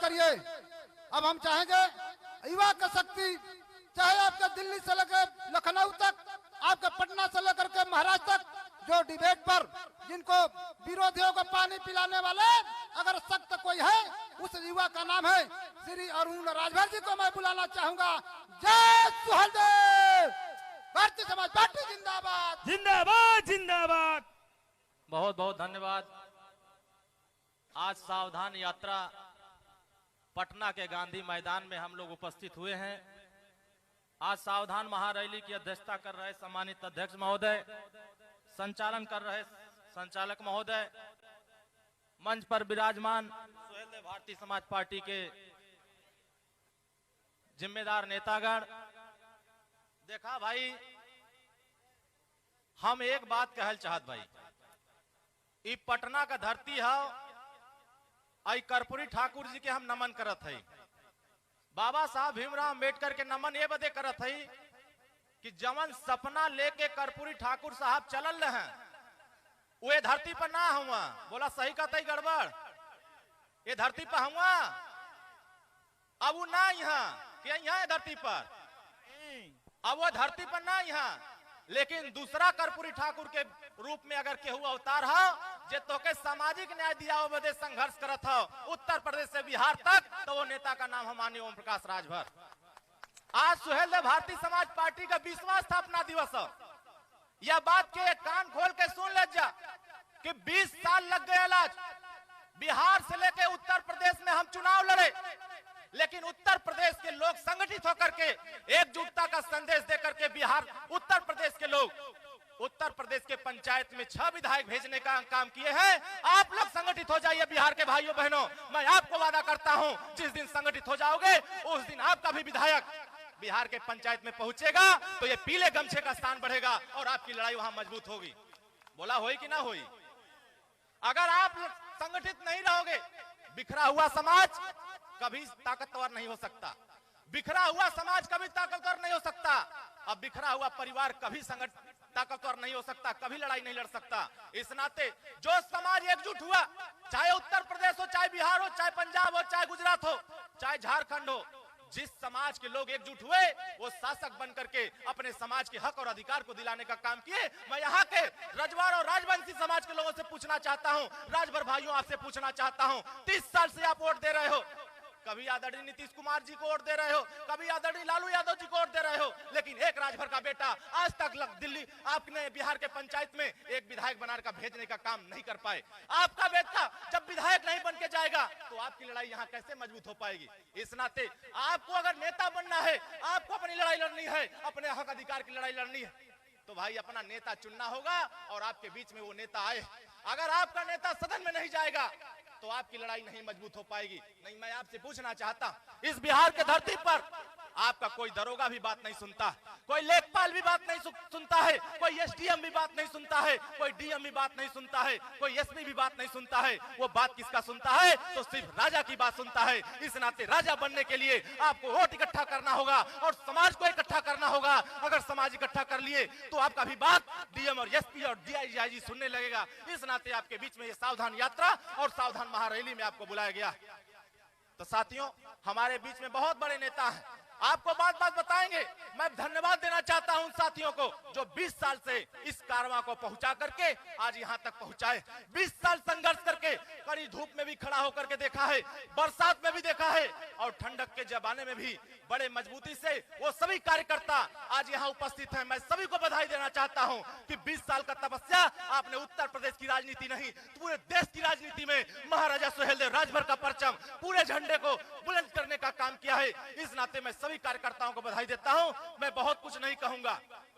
करिए। अब हम चाहेंगे युवा का शक्ति, चाहे आपके दिल्ली से लेकर लखनऊ तक, आपके पटना से लेकर के महाराष्ट्र तक, जो डिबेट पर जिनको विरोधियों को पानी पिलाने वाले अगर सख्त कोई है, उस युवा का नाम है श्री अरुण राजभर जी को मैं बुलाना चाहूंगा। जय सुहेलदेव, भारतीय समाज पार्टी जिंदाबाद जिंदाबाद जिंदाबाद। बहुत बहुत धन्यवाद। आज सावधान यात्रा पटना के गांधी मैदान में हम लोग उपस्थित हुए हैं। आज सावधान महारैली की अध्यक्षता कर रहे सम्मानित अध्यक्ष महोदय, संचालन कर रहे संचालक महोदय, मंच पर विराजमान सुहेलदेव भारतीय समाज पार्टी के जिम्मेदार नेतागण। देखा भाई, हम एक बात कहल चाहत भाई, ई पटना का धरती है, आई कर्पूरी ठाकुर जी के हम नमन करत है। बाबा साहब भीमराव अम्बेडकर के नमन ये बदे करत है कि जवन सपना लेके कर्पूरी ठाकुर साहब चलल रहे वे धरती पर ना हुआ। बोला सही कहते गड़बड़? ये धरती पर हुआ, अब वो ना यहाँ कि यहाँ धरती पर, अब वो धरती पर ना यहाँ, लेकिन दूसरा कर्पूरी ठाकुर के रूप में अगर केहू अवतार हो जे तो के सामाजिक न्याय दिया बदे संघर्ष करत हो उत्तर प्रदेश से बिहार तक, तो वो नेता का नाम है माननीय ओम प्रकाश राजभर। आज सुहेलदेव भारतीय समाज पार्टी का 20वां स्थापना दिवस है। यह बात के कान खोल के सुन ले जा कि 20 साल लग गए आज बिहार से लेके उत्तर प्रदेश में हम चुनाव लड़े, लेकिन उत्तर प्रदेश के लोग संगठित होकर के एकजुटता का संदेश देकर के बिहार उत्तर प्रदेश के लोग उत्तर प्रदेश के पंचायत में 6 विधायक भेजने का काम किए हैं। आप लोग संगठित हो जाइए बिहार के भाइयों बहनों, मैं आपको वादा करता हूं जिस दिन संगठित हो जाओगे उस दिन आपका भी विधायक बिहार के पंचायत में पहुंचेगा तो ये पीले गमछे का स्थान बढ़ेगा और आपकी लड़ाई वहां मजबूत होगी। बोला होई कि ना होई? अगर आप संगठित नहीं रहोगे, बिखरा हुआ समाज कभी ताकतवर नहीं हो सकता, बिखरा हुआ समाज कभी ताकतवर नहीं हो सकता, अब बिखरा हुआ परिवार कभी ताकतवर नहीं हो सकता, कभी लड़ाई नहीं लड़ सकता। इस नाते जो समाज एकजुट हुआ, चाहे उत्तर प्रदेश हो, चाहे बिहार हो, चाहे पंजाब हो, चाहे गुजरात हो, चाहे झारखंड हो, जिस समाज के लोग एकजुट हुए वो शासक बन करके अपने समाज के हक और अधिकार को दिलाने का काम किए। मैं यहाँ के रजवाड़ और राजवंशी समाज के लोगों से पूछना चाहता हूँ, राजभर भाइयों आपसे पूछना चाहता हूँ, 30 साल से आप वोट दे रहे हो, कभी आदरणीय नीतीश कुमार जी को वोट दे रहे हो, कभी आदरणीय लालू यादव जी को वोट दे रहे हो, लेकिन एक राजभर का बेटा आज तक दिल्ली आपने बिहार के पंचायत में एक विधायक बनाने का भेजने का काम नहीं कर पाए। आपका बेटा जब विधायक नहीं बन के जाएगा तो आपकी लड़ाई यहाँ कैसे मजबूत हो पाएगी? इस नाते आपको अगर नेता बनना है, आपको अपनी लड़ाई लड़नी है, अपने हक अधिकार की लड़ाई लड़नी है, तो भाई अपना नेता चुनना होगा और आपके बीच में वो नेता आए। अगर आपका नेता सदन में नहीं जाएगा तो आपकी लड़ाई नहीं मजबूत हो पाएगी। नहीं, मैं आपसे पूछना चाहता, इस बिहार के धरती पर आपका कोई दरोगा भी बात नहीं सुनता, कोई लेखपाल भी बात नहीं सुनता है, कोई एसडीएम भी बात नहीं सुनता है, कोई डीएम भी बात नहीं सुनता है, कोई एसपी भी बात नहीं सुनता है। वो बात किसका सुनता है? तो सिर्फ राजा की बात सुनता है। इस नाते राजा बनने के लिए आपको वोट इकट्ठा करना होगा और समाज को इकट्ठा करना होगा। अगर समाज इकट्ठा कर लिए तो आपका भी बात डीएम और एसपी और डीआईजी सुनने लगेगा। इस नाते आपके बीच में ये सावधान यात्रा और सावधान महारैली में आपको बुलाया गया। तो साथियों, हमारे बीच में बहुत बड़े नेता हैं, आपको बात बात बताएंगे। मैं धन्यवाद देना चाहता हूं साथियों को जो 20 साल से इस कारवां को पहुंचा करके आज यहां तक पहुंचाए। 20 साल संघर्ष करके कड़ी धूप में भी खड़ा होकर के देखा है, बरसात में भी देखा है और ठंडक के जमाने में भी बड़े मजबूती से वो सभी कार्यकर्ता आज यहाँ उपस्थित हैं। मैं सभी को बधाई देना चाहता हूँ कि 20 साल का तपस्या आपने उत्तर प्रदेश की राजनीति नहीं, पूरे देश की राजनीति में महाराजा सुहेलदेव राजभर का परचम, पूरे झंडे को बुलंद करने का काम किया है। इस नाते मैं सभी कार्यकर्ताओं को बधाई देता हूं। मैं बहुत कुछ नहीं कहूंगा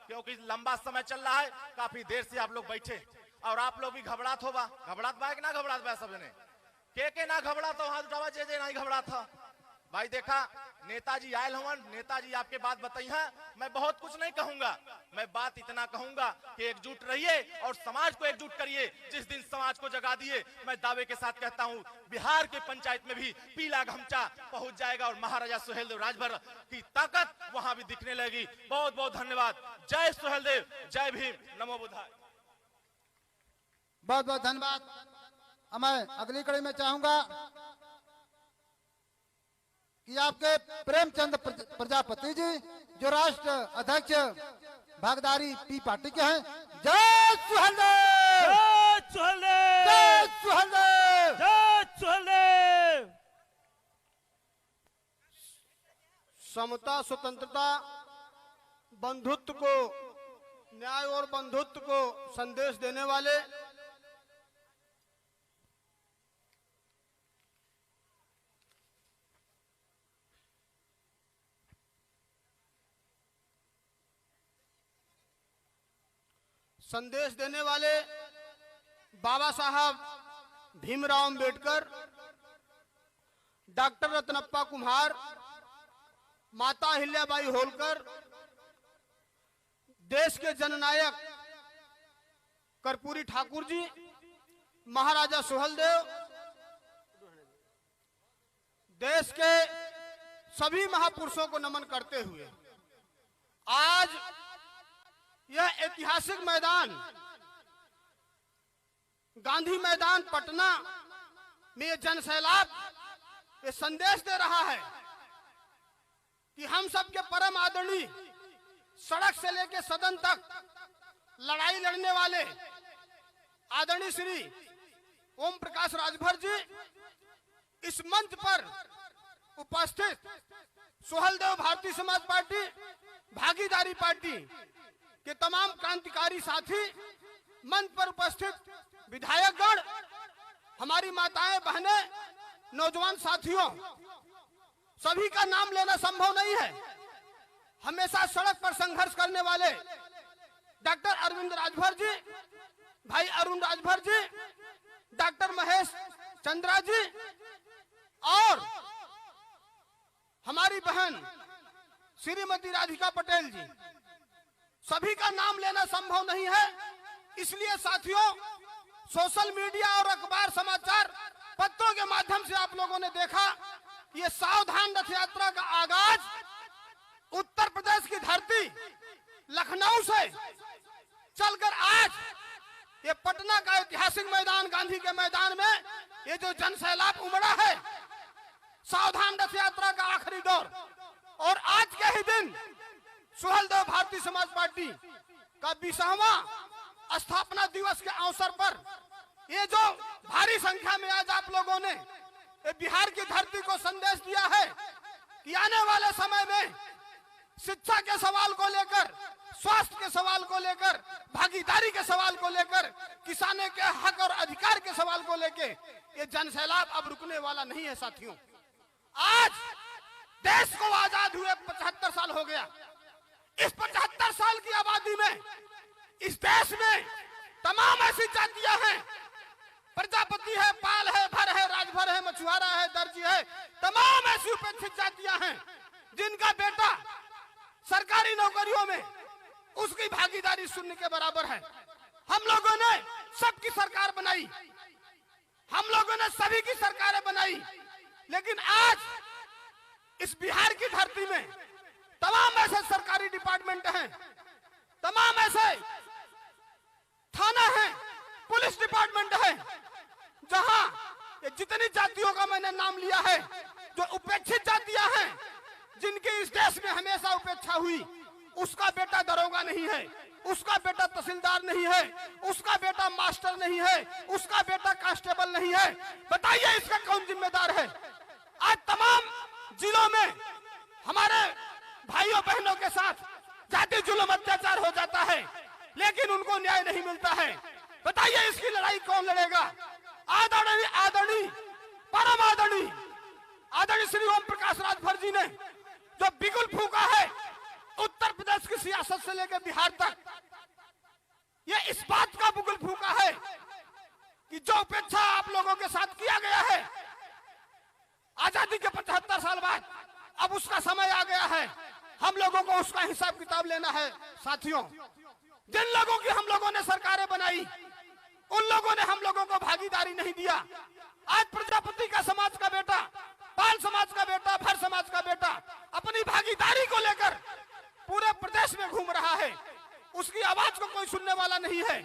क्योंकि लंबा समय चल रहा है, काफी देर से आप लोग बैठे और आप लोग भी घबरात होगा। घबरात बा कि ना घबरात बा? सब ने के ना घबरात हो? हाथ उठावा जे जे नहीं घबरात था भाई। देखा नेताजी आयल हवन, नेताजी आपके बात बताई है। मैं बहुत कुछ नहीं कहूंगा, मैं बात इतना कहूंगा कि एकजुट रहिए और समाज को एकजुट करिए। जिस दिन समाज को जगा दिए, मैं दावे के साथ कहता हूं बिहार के पंचायत में भी पीला गमछा पहुंच जाएगा और महाराजा सुहेलदेव राजभर की ताकत वहां भी दिखने लगेगी। बहुत बहुत धन्यवाद। जय सुहेलदेव, जय भीम, नमो बुद्धाय। बहुत बहुत धन्यवाद। मैं अगली कड़ी में चाहूंगा कि आपके प्रेमचंद प्रजापति जी जो राष्ट्र अध्यक्ष भागदारी पी पार्टी के हैं। जय सुहेलदेव, जय सुहेलदेव, जय सुहेलदेव, जय सुहेलदेव। समता, स्वतंत्रता, बंधुत्व को, न्याय और बंधुत्व को संदेश देने वाले बाबा साहब भीमराव अंबेडकर, डॉक्टर रत्नप्पा कुम्हार, माता अहिल्याबाई होलकर, देश के जननायक कर्पूरी ठाकुर जी, महाराजा सुहेलदेव, देश के सभी महापुरुषों को नमन करते हुए आज यह ऐतिहासिक मैदान गांधी मैदान पटना में यह जनसैलाब ये संदेश दे रहा है कि हम सबके परम आदरणीय सड़क से लेकर सदन तक लड़ाई लड़ने वाले आदरणीय श्री ओम प्रकाश राजभर जी इस मंच पर उपस्थित सुहेलदेव भारतीय समाज पार्टी भागीदारी पार्टी के तमाम क्रांतिकारी साथी, मंच पर उपस्थित विधायकगण, हमारी माताएं बहनें, नौजवान साथियों, सभी का नाम लेना संभव नहीं है। हमेशा सड़क पर संघर्ष करने वाले डॉक्टर अरविंद राजभर जी, भाई अरुण राजभर जी, डॉक्टर महेश चंद्रा जी और हमारी बहन श्रीमती राधिका पटेल जी, सभी का नाम लेना संभव नहीं है। इसलिए साथियों, सोशल मीडिया और अखबार समाचार पत्रों के माध्यम से आप लोगों ने देखा ये सावधान रथ यात्रा का आगाज उत्तर प्रदेश की धरती लखनऊ से चलकर आज ये पटना का ऐतिहासिक मैदान गांधी के मैदान में ये जो जनसैलाब उमड़ा है, सावधान रथ यात्रा का आखिरी दौर, और आज के ही दिन सुहेलदेव भारतीय समाज पार्टी का 20वां स्थापना दिवस के अवसर पर ये जो भारी संख्या में आज आप लोगों ने बिहार की धरती को संदेश दिया है कि आने वाले समय में शिक्षा के सवाल को लेकर, स्वास्थ्य के सवाल को लेकर, भागीदारी के सवाल को लेकर, किसानों के हक और अधिकार के सवाल को लेकर ये जनसैलाब अब रुकने वाला नहीं है। साथियों, आज देश को आजाद हुए 75 साल हो गया। इस 75 साल की आबादी में इस देश में तमाम ऐसी जातियां हैं, प्रजापति है, पाल है, भर है, राजभर है, मछुआरा है, दर्जी है, तमाम ऐसी उपेक्षित जातियां हैं जिनका बेटा सरकारी नौकरियों में उसकी भागीदारी शून्य के बराबर है। हम लोगों ने सबकी सरकार बनाई, हम लोगों ने सभी की सरकारें बनाई, लेकिन आज इस बिहार की धरती में तमाम ऐसे सरकारी डिपार्टमेंट हैं, तमाम ऐसे थाना है, पुलिस डिपार्टमेंट है, जहां ये जितनी जातियों का मैंने नाम लिया है, जो उपेक्षित जातियां हैं, जिनकी इस देश में हमेशा उपेक्षा हुई, उसका बेटा दरोगा नहीं है, उसका बेटा तहसीलदार नहीं है, उसका बेटा मास्टर नहीं है, उसका बेटा कांस्टेबल नहीं है। बताइए इसका कौन जिम्मेदार है? आज तमाम जिलों में हमारे भाइयों बहनों के साथ जाति जुल्म अत्याचार हो जाता है, लेकिन उनको न्याय नहीं मिलता है। बताइए इसकी लड़ाई कौन लड़ेगा? आदरणीय आदरणीय परम आदरणीय आदरणीय श्री ओम प्रकाश राजभर जी ने जो बिगुल फूका है उत्तर प्रदेश की सियासत से लेकर बिहार तक, ये इस बात का बिगुल फूका है कि जो उपेक्षा आप लोगों के साथ किया गया है आजादी के 75 साल बाद, अब उसका समय आ गया है। हम लोगों को उसका हिसाब किताब लेना है। साथियों, जिन लोगों की हम लोगों ने सरकारें बनाई, उन लोगों ने हम लोगों को भागीदारी नहीं दिया। आज प्रजापति का समाज का बेटा, पाल समाज का बेटा, भर समाज का बेटा अपनी भागीदारी को लेकर पूरे प्रदेश में घूम रहा है। उसकी आवाज को कोई सुनने वाला नहीं है।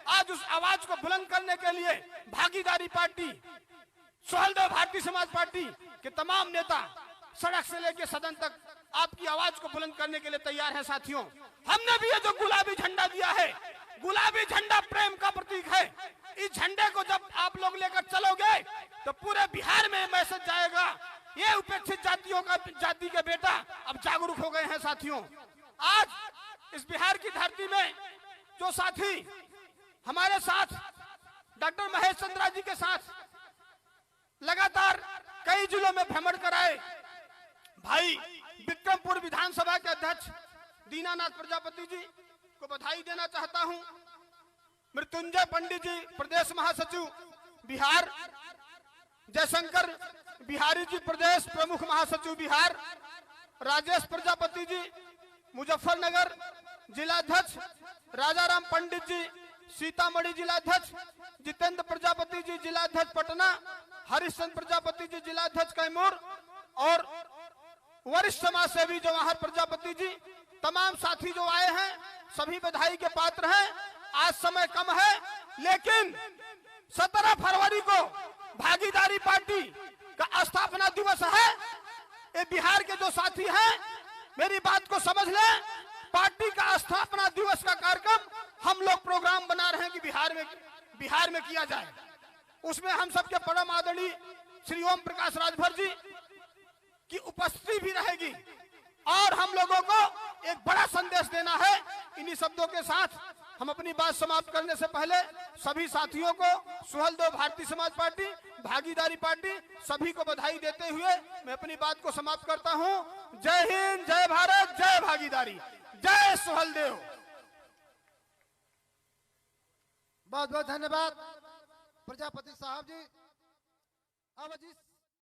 आज उस आवाज को बुलंद करने के लिए भागीदारी पार्टी, सुहेलदेव भारतीय समाज पार्टी के तमाम नेता सड़क से लेकर सदन तक आपकी आवाज को बुलंद करने के लिए तैयार हैं साथियों। हमने भी ये जो गुलाबी झंडा दिया है, गुलाबी झंडा प्रेम का प्रतीक है। इस झंडे को जब आप लोग लेकर चलोगे तो पूरे बिहार में मैसेज जाएगा, ये उपेक्षित जातियों का जाति के बेटा अब जागरूक हो गए हैं साथियों। आज इस बिहार की धरती में जो साथी हमारे साथ डॉक्टर महेश चंद्रा जी के साथ लगातार कई जिलों में भ्रमण कराए, भाई विक्रमपुर विधानसभा के अध्यक्ष दीनानाथ प्रजापति जी को बधाई देना चाहता हूं। मृत्युंजय पंडित जी प्रदेश महासचिव बिहार, जयशंकर बिहारी जी प्रदेश प्रमुख महासचिव बिहार, राजेश प्रजापति जी मुजफ्फरनगर जिलाध्यक्ष, राजाराम पंडित जी सीतामढ़ी जिलाध्यक्ष, जितेंद्र प्रजापति जी जिलाध्यक्ष पटना, हरिश्चंद्र प्रजापति जी जिलाध्यक्ष कैमूर और वरिष्ठ समाज सेवी जवाहर प्रजापति जी, तमाम साथी जो आए हैं सभी बधाई के पात्र हैं। आज समय कम है लेकिन 17 फरवरी को भागीदारी पार्टी का स्थापना दिवस है। ये बिहार के जो साथी हैं मेरी बात को समझ लें, पार्टी का स्थापना दिवस का कार्यक्रम हम लोग प्रोग्राम बना रहे हैं कि बिहार में किया जाए। उसमें हम सबके परम आदरणीय श्री ओम प्रकाश राजभर जी की उपस्थिति भी रहेगी और हम लोगों को एक बड़ा संदेश देना है। इन्हीं शब्दों के साथ हम अपनी बात समाप्त करने से पहले सभी साथियों को सुहलदेव भारतीय समाज पार्टी, भागीदारी पार्टी सभी को बधाई देते हुए मैं अपनी बात को समाप्त करता हूं। जय हिंद, जय भारत, जय भागीदारी, जय सुहलदेव। बहुत बहुत धन्यवाद प्रजापति साहब जी। अब जिस